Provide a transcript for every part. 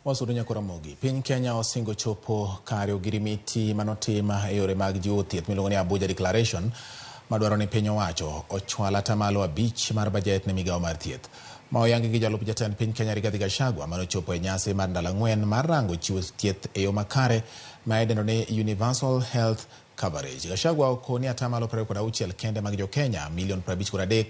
Wasudunya kora Ramogi. Piny Kenya osingo chopo kare ogirimiti manotima e yore mag jiwo thieth miluongo ni Abuja Declaration madwaro ni piny owacho ochwal atamalo 5 mar bajet ne migao mar thieth. Maoyangi gi jalup jatend piny Kenya Rigathi Gachagua manochopo e nyasi mar ndalo 4 mar rango chiwo thieth e yo makare ma idendo ni Universal Health Coverage. Gachagua okoni atamalo 26 kende mag jo Kenya milion 53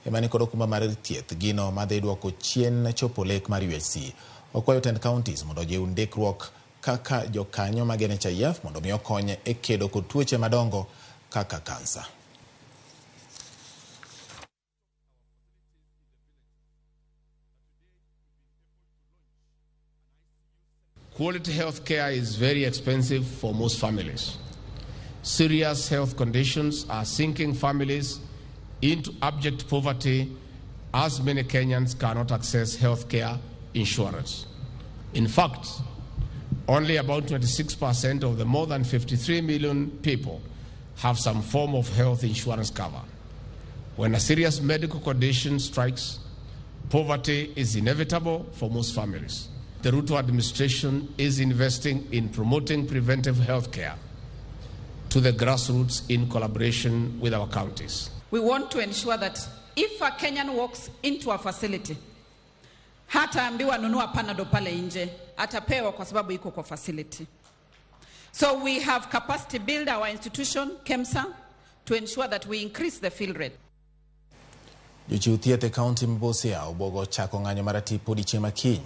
emani kod okumba mar thieth gino madhi duoko chien chopo lek mar UHC. Okwayo 10 counties mondo jiw ndikruok kaka jokanyo mag NHIF mondo mi okony e kedo kod tuoche madongo kaka kansa. Quality health care is very expensive for most families. Serious health conditions are sinking families into abject poverty as many Kenyans cannot access health care insurance. In fact, only about 26% of the more than 53 million people have some form of health insurance cover. When a serious medical condition strikes, poverty is inevitable for most families. The Ruto administration is investing in promoting preventive health care to the grassroots in collaboration with our counties. We want to ensure that if a Kenyan walks into a facility, hataambiwa nunua panado pale nje, atapewa kwa sababu iko kwa facility. So we have capacity build our institution, KEMSA, to ensure that we increase the fill rate. Jochiw thieth e kaunti mabose obogo chako ng'anyo maratipo odiechieng' makiny.